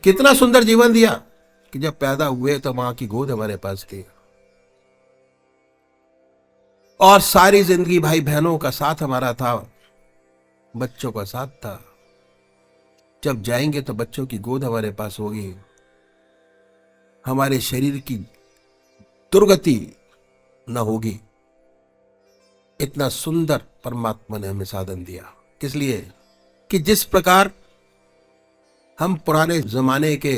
कितना सुंदर जीवन दिया कि जब पैदा हुए तो मां की गोद हमारे पास थी, और सारी जिंदगी भाई बहनों का साथ हमारा था, बच्चों का साथ था। जब जाएंगे तो बच्चों की गोद हमारे पास होगी, हमारे शरीर की दुर्गति न होगी। इतना सुंदर परमात्मा ने हमें साधन दिया। किस लिए? कि जिस प्रकार हम पुराने जमाने के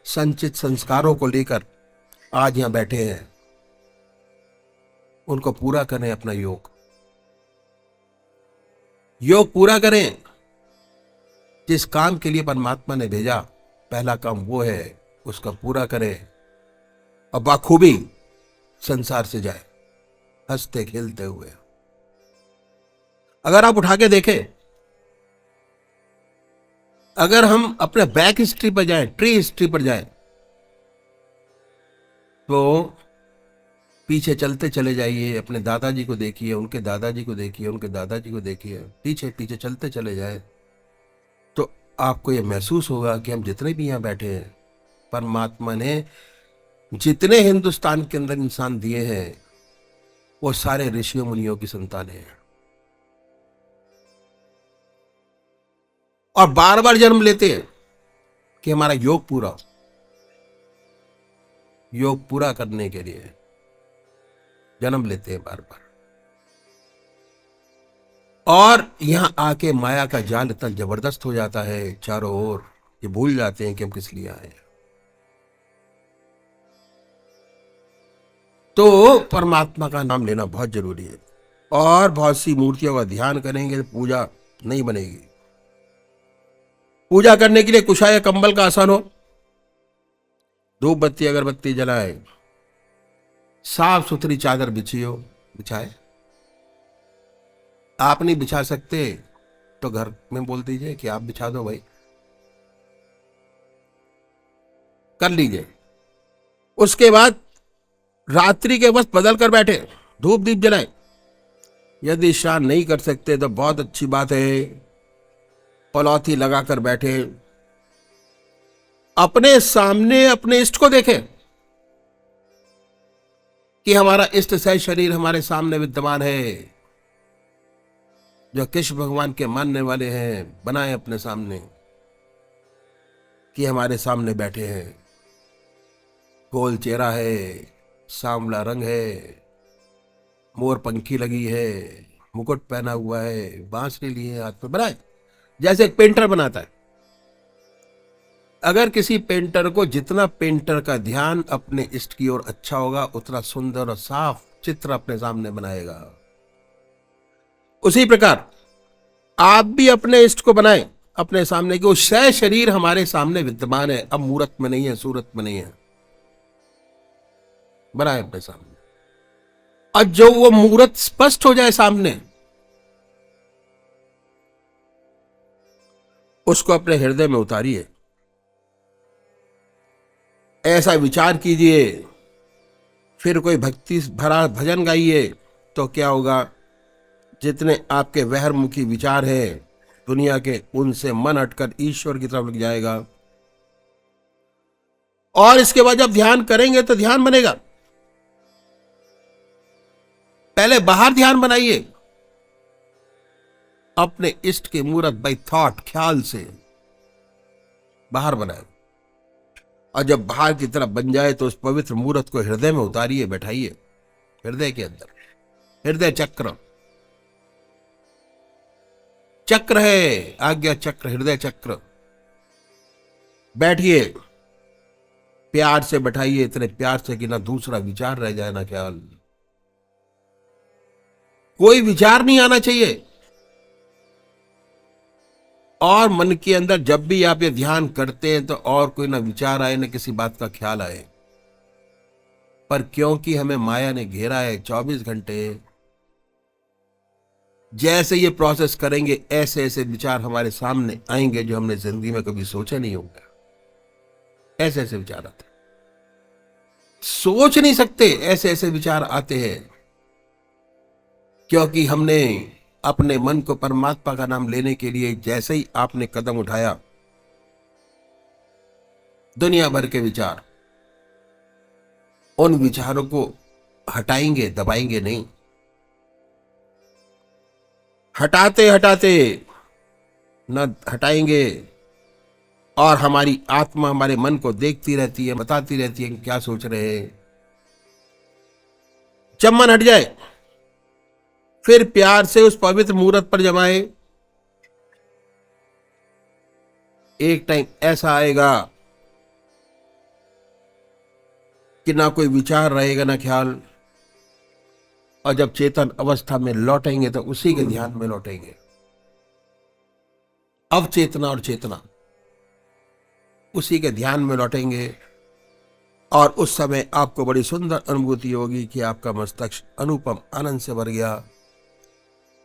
संचित संस्कारों को लेकर आज यहां बैठे हैं, उनको पूरा करें। अपना योग पूरा करें। जिस काम के लिए परमात्मा ने भेजा, पहला काम वो है, उसका पूरा करें और बाखूबी संसार से जाए हंसते खेलते हुए। अगर आप उठा के देखें, अगर हम अपने बैक हिस्ट्री पर जाएं, ट्री हिस्ट्री पर जाएं, तो पीछे चलते चले जाइए, अपने दादाजी को देखिए, उनके दादाजी को देखिए, उनके दादाजी को देखिए, पीछे पीछे चलते चले जाए, तो आपको यह महसूस होगा कि हम जितने भी यहां बैठे हैं, परमात्मा ने जितने हिंदुस्तान के अंदर इंसान दिए हैं, वो सारे ऋषियों मुनियों की संतानें हैं, और बार बार जन्म लेते हैं कि हमारा योग पूरा हो। योग पूरा करने के लिए जन्म लेते हैं बार बार, और यहां आके माया का जाल इतना जबरदस्त हो जाता है चारों ओर, ये भूल जाते हैं कि हम किस लिए आए हैं। तो परमात्मा का नाम लेना बहुत जरूरी है, और बहुत सी मूर्तियों का ध्यान करेंगे तो पूजा नहीं बनेगी। पूजा करने के लिए कुशाय कंबल का आसन हो, धूप बत्ती अगरबत्ती जलाए, साफ सुथरी चादर बिछी हो, बिछाए। आप नहीं बिछा सकते तो घर में बोल दीजिए कि आप बिछा दो भाई, कर लीजिए। उसके बाद रात्रि के वक्त बदल कर बैठे, धूप दीप जलाए। यदि शान नहीं कर सकते तो बहुत अच्छी बात है, पलौथी लगाकर बैठे, अपने सामने अपने इष्ट को देखें कि हमारा इष्ट सह शरीर हमारे सामने विद्यमान है, जो कृष्ण भगवान के मानने वाले हैं, बनाए अपने सामने कि हमारे सामने बैठे हैं। गोल चेहरा है, सांवला रंग है, मोर पंखी लगी है, मुकुट पहना हुआ है, बांसुरी लिए हाथ में, बनाए जैसे एक पेंटर बनाता है। अगर किसी पेंटर को जितना पेंटर का ध्यान अपने इष्ट की ओर अच्छा होगा, उतना सुंदर और साफ चित्र अपने सामने बनाएगा। उसी प्रकार आप भी अपने इष्ट को बनाएं अपने सामने, कि वो शय शरीर हमारे सामने विद्यमान है, अब मूर्त में नहीं है, सूरत में नहीं है, बनाए अपने सामने। और जो वो मूर्त स्पष्ट हो जाए सामने, उसको अपने हृदय में उतारिए, ऐसा विचार कीजिए, फिर कोई भक्ति भरा भजन गाइए, तो क्या होगा, जितने आपके वहरमुखी विचार हैं दुनिया के, उनसे मन हटकर ईश्वर की तरफ लग जाएगा। और इसके बाद जब ध्यान करेंगे तो ध्यान बनेगा। पहले बाहर ध्यान बनाइए, अपने इष्ट की मूर्त बाई थॉट, ख्याल से बाहर बनाए, और जब बाहर की तरफ बन जाए तो उस पवित्र मूर्त को हृदय में उतारिए, बैठाइए हृदय के अंदर। हृदय चक्र, चक्र है, आज्ञा चक्र, हृदय चक्र। बैठिए, प्यार से बैठाइए, इतने प्यार से कि ना दूसरा विचार रह जाए, ना ख्याल, कोई विचार नहीं आना चाहिए। और मन के अंदर जब भी आप ये ध्यान करते हैं तो और कोई ना विचार आए, ना किसी बात का ख्याल आए, पर क्योंकि हमें माया ने घेरा है 24 घंटे, जैसे ये प्रोसेस करेंगे ऐसे ऐसे विचार हमारे सामने आएंगे जो हमने जिंदगी में कभी सोचा नहीं होगा। ऐसे ऐसे विचार आते, सोच नहीं सकते, ऐसे ऐसे विचार आते हैं, क्योंकि हमने अपने मन को परमात्मा का नाम लेने के लिए जैसे ही आपने कदम उठाया, दुनिया भर के विचार, उन विचारों को हटाएंगे, दबाएंगे नहीं। हटाते हटाते न हटाएंगे, और हमारी आत्मा हमारे मन को देखती रहती है, बताती रहती है कि क्या सोच रहे हैं। जब मन हट जाए, फिर प्यार से उस पवित्र मुहूर्त पर जमाए। एक टाइम ऐसा आएगा कि ना कोई विचार रहेगा, ना ख्याल, और जब चेतन अवस्था में लौटेंगे तो उसी के ध्यान में लौटेंगे। अवचेतना और चेतना उसी के ध्यान में लौटेंगे, और उस समय आपको बड़ी सुंदर अनुभूति होगी कि आपका मस्तिष्क अनुपम आनंद से भर गया।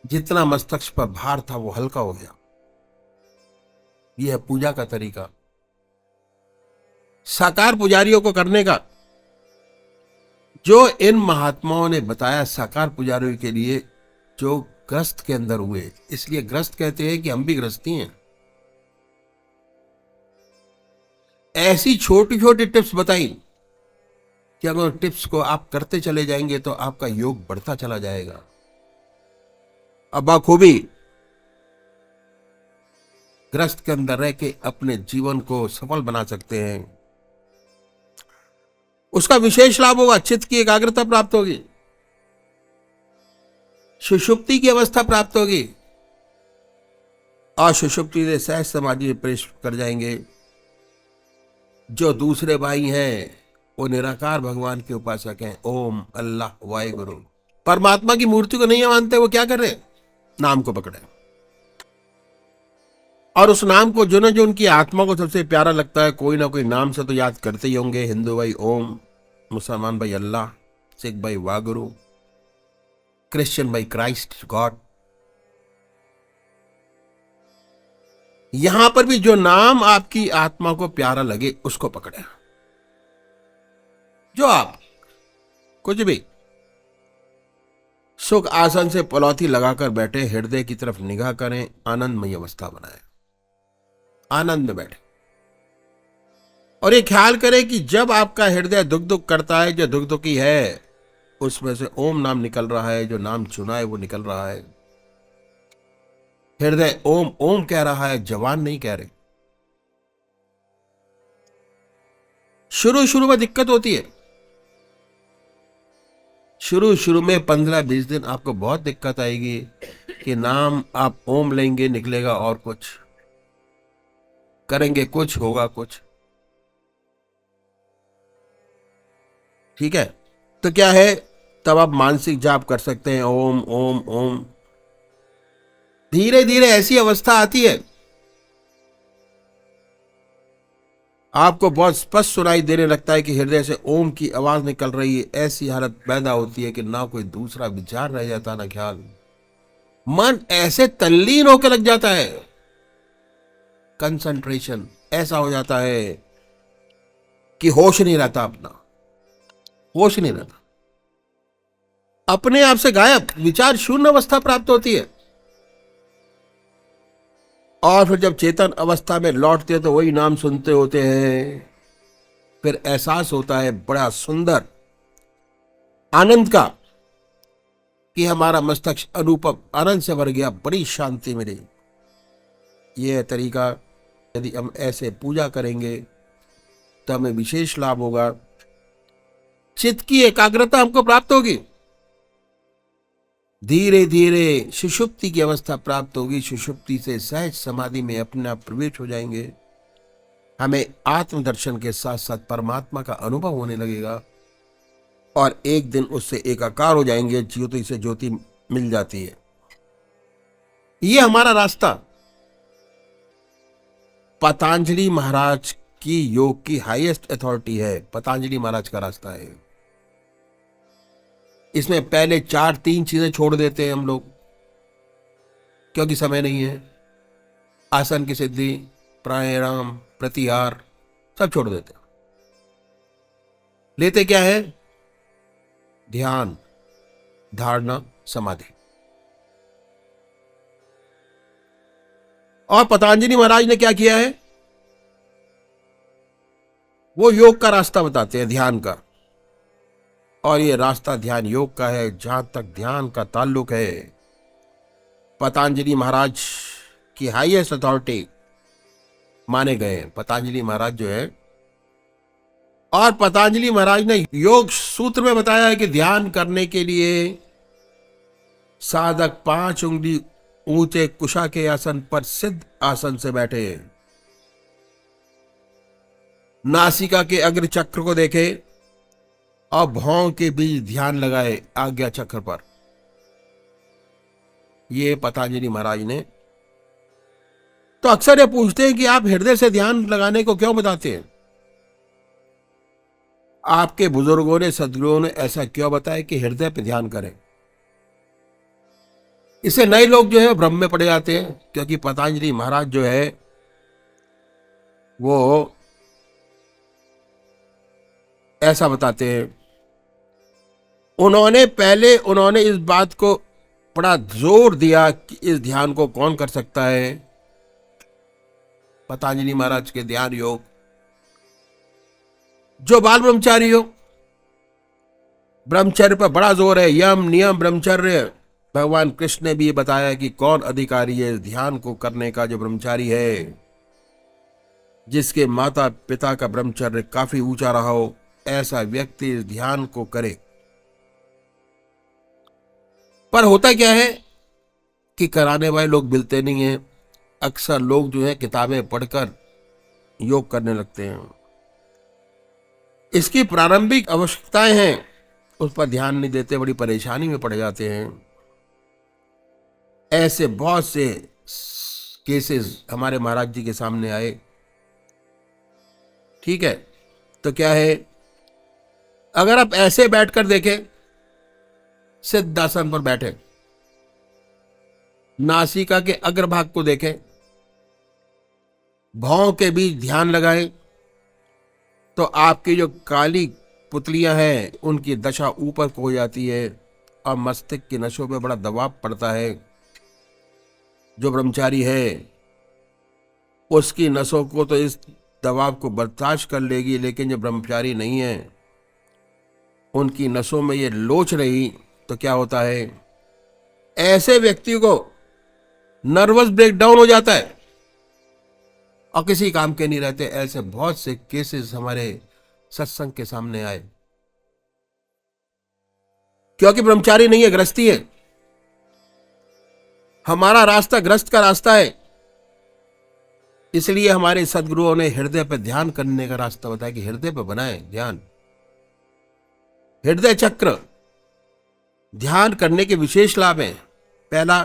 जितना मस्तिष्क पर भार था वो हल्का हो गया। यह है पूजा का तरीका, साकार पुजारियों को करने का, जो इन महात्माओं ने बताया साकार पुजारियों के लिए, जो ग्रस्त के अंदर हुए। इसलिए ग्रस्त कहते हैं कि हम भी ग्रस्ती हैं। ऐसी छोटी छोटी टिप्स बताई कि अगर टिप्स को आप करते चले जाएंगे तो आपका योग बढ़ता चला जाएगा। अब बखूबी ग्रस्त के अंदर रह के अपने जीवन को सफल बना सकते हैं। उसका विशेष लाभ होगा, चित्त की एकाग्रता प्राप्त होगी, सुषुप्ति की अवस्था प्राप्त होगी, और सुषुप्ति से सहज समाधि में प्रवेश कर जाएंगे। जो दूसरे भाई हैं वो निराकार भगवान के उपासक हैं, ओम अल्लाह वाहिगुरु, परमात्मा की मूर्ति को नहीं मानते। वो क्या कर रहे हैं? नाम को पकड़े, और उस नाम को जो उनकी आत्मा को सबसे प्यारा लगता है, कोई ना कोई नाम से तो याद करते ही होंगे। हिंदू भाई ओम, मुसलमान भाई अल्लाह, सिख भाई वागुरु, क्रिश्चियन भाई क्राइस्ट गॉड। यहां पर भी जो नाम आपकी आत्मा को प्यारा लगे उसको पकड़े। जो आप कुछ भी सुख आसन से पलौती लगाकर बैठे, हृदय की तरफ निगाह करें, आनंदमय अवस्था बनाए, आनंद में बैठे, और ये ख्याल करें कि जब आपका हृदय दुख दुख करता है, जो दुख दुखी है, उसमें से ओम नाम निकल रहा है, जो नाम चुना है वो निकल रहा है। हृदय ओम ओम कह रहा है, जवान नहीं कह रहे। शुरू शुरू में दिक्कत होती है, शुरू शुरू में 15-20 दिन आपको बहुत दिक्कत आएगी कि नाम आप ओम लेंगे, निकलेगा और कुछ, करेंगे कुछ, होगा कुछ। ठीक है, तो क्या है, तब आप मानसिक जाप कर सकते हैं, ओम ओम ओम। धीरे धीरे ऐसी अवस्था आती है, आपको बहुत स्पष्ट सुनाई देने लगता है कि हृदय से ओम की आवाज निकल रही है। ऐसी हालत पैदा होती है कि ना कोई दूसरा विचार रह जाता, ना ख्याल। मन ऐसे तल्लीन होकर लग जाता है, कंसंट्रेशन ऐसा हो जाता है कि होश नहीं रहता, अपना होश नहीं रहता, अपने आप से गायब, विचार शून्य अवस्था प्राप्त होती है। और फिर जब चेतन अवस्था में लौटते हैं तो वही नाम सुनते होते हैं। फिर एहसास होता है बड़ा सुंदर आनंद का कि हमारा मस्तिष्क अनुपम आनंद से भर गया, बड़ी शांति मिली। यह तरीका, यदि हम ऐसे पूजा करेंगे तो हमें विशेष लाभ होगा। चित्त की एकाग्रता हमको प्राप्त होगी, धीरे धीरे सुषुप्ति की अवस्था प्राप्त होगी। सुषुप्ति से सहज समाधि में अपने आप प्रवेश हो जाएंगे। हमें आत्मदर्शन के साथ साथ परमात्मा का अनुभव होने लगेगा, और एक दिन उससे एकाकार हो जाएंगे। ज्योति से ज्योति मिल जाती है। ये हमारा रास्ता पतंजलि महाराज की योग की हाईएस्ट अथॉरिटी है। पतंजलि महाराज का रास्ता है। इसमें पहले 3 चीजें छोड़ देते हैं हम लोग, क्योंकि समय नहीं है। आसन की सिद्धि, प्राणायाम, प्रत्याहार सब छोड़ देते हैं। लेते क्या है? ध्यान, धारणा, समाधि। और पतंजलि महाराज ने क्या किया है? वो योग का रास्ता बताते हैं, ध्यान का। और ये रास्ता ध्यान योग का है। जहां तक ध्यान का ताल्लुक है, पतंजलि महाराज की हाईएस्ट अथॉरिटी माने गए हैं, पतंजलि महाराज जो है। और पतंजलि महाराज ने योग सूत्र में बताया है कि ध्यान करने के लिए साधक 5 उंगली ऊंचे कुशा के आसन पर सिद्ध आसन से बैठे, नासिका के अग्र चक्र को देखे और भौं के बीच ध्यान लगाए आज्ञा चक्र पर। ये पतंजलि महाराज ने। तो अक्सर ये पूछते हैं कि आप हृदय से ध्यान लगाने को क्यों बताते हैं? आपके बुजुर्गों ने, सदगुरुओं ने ऐसा क्यों बताया कि हृदय पे ध्यान करें? इससे नए लोग जो है भ्रम में पड़ जाते हैं, क्योंकि पतंजलि महाराज जो है वो ऐसा बताते हैं। उन्होंने इस बात को बड़ा जोर दिया कि इस ध्यान को कौन कर सकता है, पतंजलि महाराज के ध्यान योग। जो बाल ब्रह्मचारी हो, ब्रह्मचर्य पर बड़ा जोर है, यम नियम ब्रह्मचर्य। भगवान कृष्ण ने भी ये बताया कि कौन अधिकारी है इस ध्यान को करने का, जो ब्रह्मचारी है, जिसके माता पिता का ब्रह्मचर्य काफी ऊंचा रहा हो, ऐसा व्यक्ति इस ध्यान को करे। पर होता क्या है कि कराने वाले लोग मिलते नहीं हैं। अक्सर लोग जो है किताबें पढ़कर योग करने लगते हैं। इसकी प्रारंभिक आवश्यकताएं हैं, उस पर ध्यान नहीं देते, बड़ी परेशानी में पड़ जाते हैं। ऐसे बहुत से केसेस हमारे महाराज जी के सामने आए। ठीक है, तो क्या है, अगर आप ऐसे बैठकर देखें, सिद्धासन पर बैठे, नासिका के अग्रभाग को देखें, भौं के बीच ध्यान लगाएं, तो आपकी जो काली पुतलियां हैं उनकी दशा ऊपर को हो जाती है और मस्तिष्क की नसों पे बड़ा दबाव पड़ता है। जो ब्रह्मचारी है उसकी नसों को तो इस दबाव को बर्दाश्त कर लेगी, लेकिन जो ब्रह्मचारी नहीं है उनकी नसों में ये लोच रही तो क्या होता है, ऐसे व्यक्ति को नर्वस ब्रेकडाउन हो जाता है और किसी काम के नहीं रहते। ऐसे बहुत से केसेस हमारे सत्संग के सामने आए, क्योंकि ब्रह्मचारी नहीं है, गृहस्थी है। हमारा रास्ता गृहस्थ का रास्ता है, इसलिए हमारे सदगुरुओं ने हृदय पर ध्यान करने का रास्ता बताया कि हृदय पर बनाए ध्यान। हृदय चक्र ध्यान करने के विशेष लाभ हैं। पहला,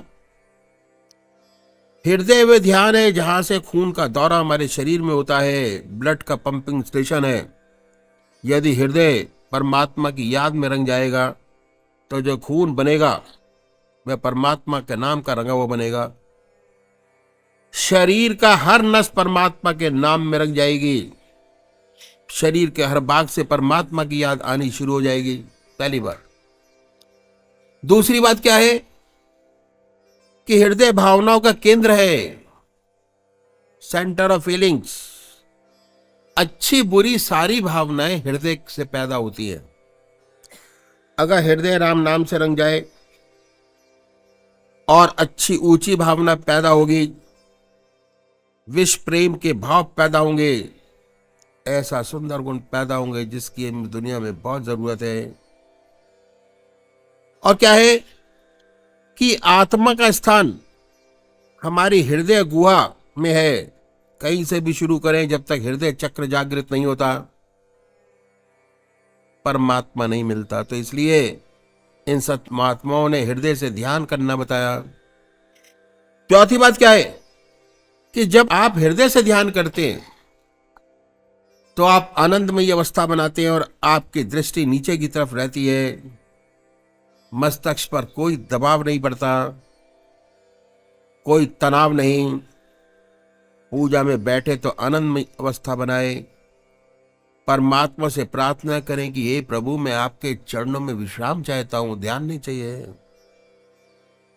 हृदय में ध्यान है जहां से खून का दौरा हमारे शरीर में होता है, ब्लड का पंपिंग स्टेशन है। यदि हृदय परमात्मा की याद में रंग जाएगा तो जो खून बनेगा वह परमात्मा के नाम का रंगा हुआ बनेगा। शरीर का हर नस परमात्मा के नाम में रंग जाएगी। शरीर के हर भाग से परमात्मा की याद आनी शुरू हो जाएगी, पहली बार। दूसरी बात क्या है कि हृदय भावनाओं का केंद्र है, सेंटर ऑफ फीलिंग्स। अच्छी बुरी सारी भावनाएं हृदय से पैदा होती है। अगर हृदय राम नाम से रंग जाए और अच्छी ऊंची भावना पैदा होगी, विश्व प्रेम के भाव पैदा होंगे, ऐसा सुंदर गुण पैदा होंगे जिसकी दुनिया में बहुत जरूरत है। और क्या है कि आत्मा का स्थान हमारी हृदय गुहा में है। कहीं से भी शुरू करें, जब तक हृदय चक्र जागृत नहीं होता परमात्मा नहीं मिलता। तो इसलिए इन सत महात्माओं ने हृदय से ध्यान करना बताया। चौथी बात क्या है कि जब आप हृदय से ध्यान करते हैं तो आप आनंदमयी अवस्था बनाते हैं और आपकी दृष्टि नीचे की तरफ रहती है। मस्तिष्क पर कोई दबाव नहीं पड़ता, कोई तनाव नहीं। पूजा में बैठे तो आनंदमयी अवस्था बनाए। परमात्मा से प्रार्थना करें कि हे प्रभु, मैं आपके चरणों में विश्राम चाहता हूं, ध्यान नहीं चाहिए।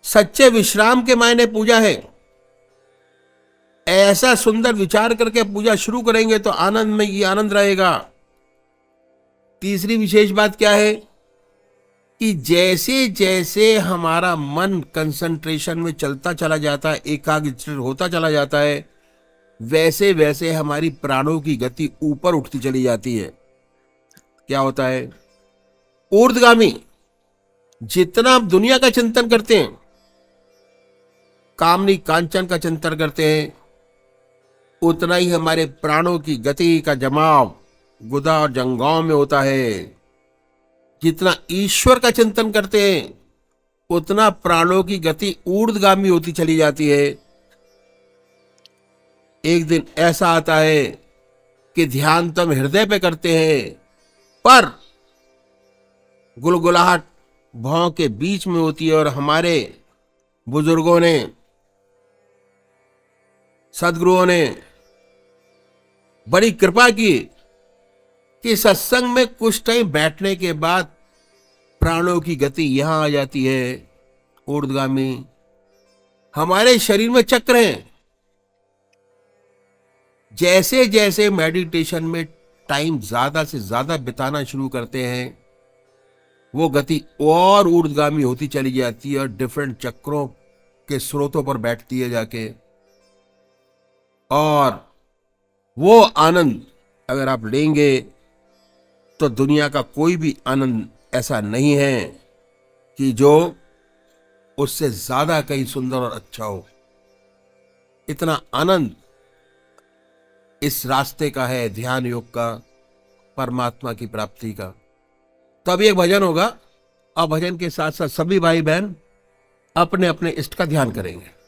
सच्चे विश्राम के मायने पूजा है। ऐसा सुंदर विचार करके पूजा शुरू करेंगे तो आनंद में ये आनंद रहेगा। तीसरी विशेष बात क्या है कि जैसे जैसे हमारा मन कंसंट्रेशन में चलता चला जाता है, एकाग्र होता चला जाता है, वैसे वैसे हमारी प्राणों की गति ऊपर उठती चली जाती है। क्या होता है? ऊर्ध्वगामी। जितना आप दुनिया का चिंतन करते हैं, कामनी कांचन का चिंतन करते हैं, उतना ही हमारे प्राणों की गति का जमाव गुदा और जंगों में होता है। जितना ईश्वर का चिंतन करते हैं, उतना प्राणों की गति ऊर्ध्वगामी होती चली जाती है। एक दिन ऐसा आता है कि ध्यान तो हम हृदय पे करते हैं, पर गुलगुलाहट भौं के बीच में होती है। और हमारे बुजुर्गों ने, सदगुरुओं ने बड़ी कृपा की कि सत्संग में कुछ टाइम बैठने के बाद प्राणों की गति यहां आ जाती है, ऊर्ध्वगामी। हमारे शरीर में चक्र हैं। जैसे जैसे मेडिटेशन में टाइम ज्यादा से ज्यादा बिताना शुरू करते हैं, वो गति और ऊर्ध्वगामी होती चली जाती है और डिफरेंट चक्रों के स्रोतों पर बैठती है जाके। और वो आनंद अगर आप लेंगे तो दुनिया का कोई भी आनंद ऐसा नहीं है कि जो उससे ज्यादा कहीं सुंदर और अच्छा हो। इतना आनंद इस रास्ते का है, ध्यान योग का, परमात्मा की प्राप्ति का। तो अभी एक भजन होगा और भजन के साथ साथ सभी भाई बहन अपने अपने इष्ट का ध्यान करेंगे।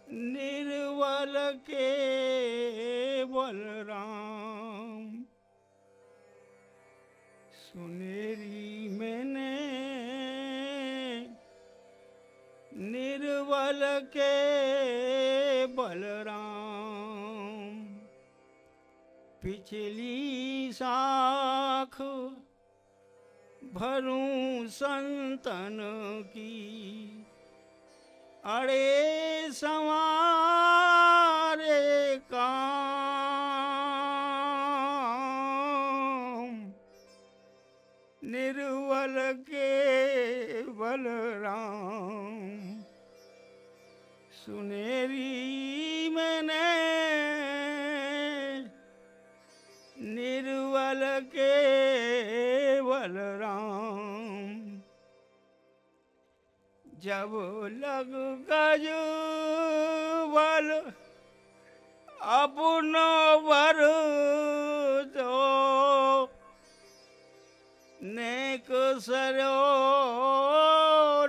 निर्वल के बलराम, सुनेरी मैंने निर्वल के बलराम, पिछली साख भरूं संतन की, अड़े संवारे काम, निर्वल के बलराम, सुनेरी मैंने निर्वल के बलराम, जब लग गज बल अपनो बर दो, नेक सरो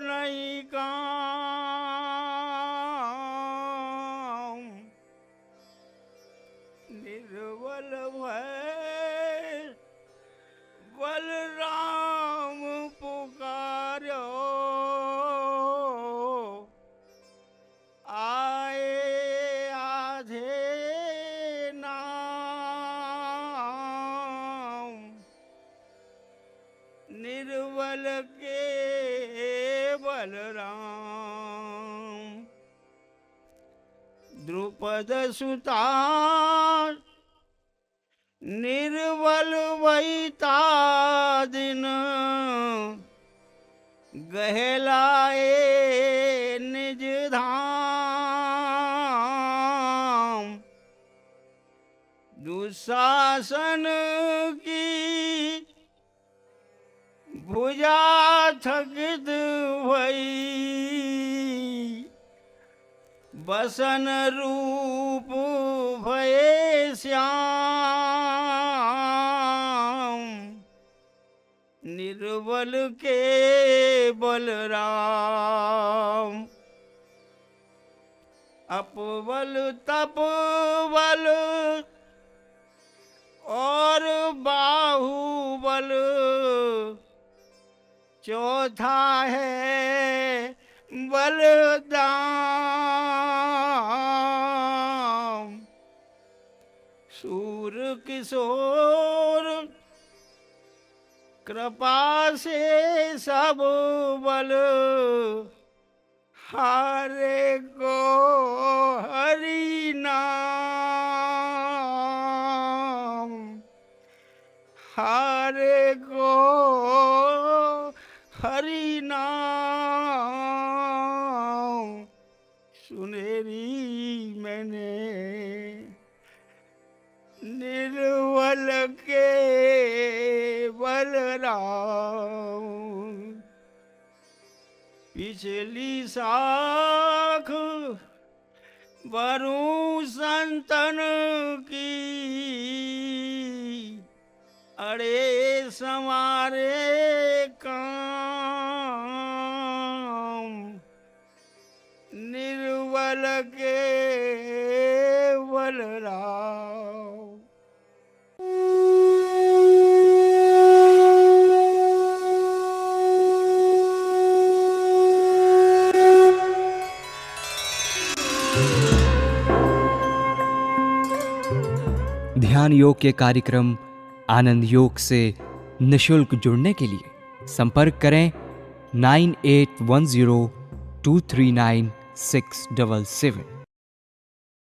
नहीं काम, निर्बल भय बलराम पुकारो, आए आधे नाम, निर्बल के बलराम, द्रुपद सुता निर्बल वैता दिन, गहलाए निज धाम, दुशासन की भुजा थकित भई, बसन रूप भये श्याम, निर्बल के बलराम, अपबल तपबल और बाहुबल, चौथा है बलदाम, सूर किशोर कृपा से सब बल हारे को हरि नाम, हारे को हरि नाम। सुनेरी मैंने निर्बल के बलराम, पिछली साख वरु संतन की, अरे समारे काम, निर्बल के बलराम। ध्यान योग के कार्यक्रम आनंद योग से निशुल्क जुड़ने के लिए संपर्क करें 9810239677।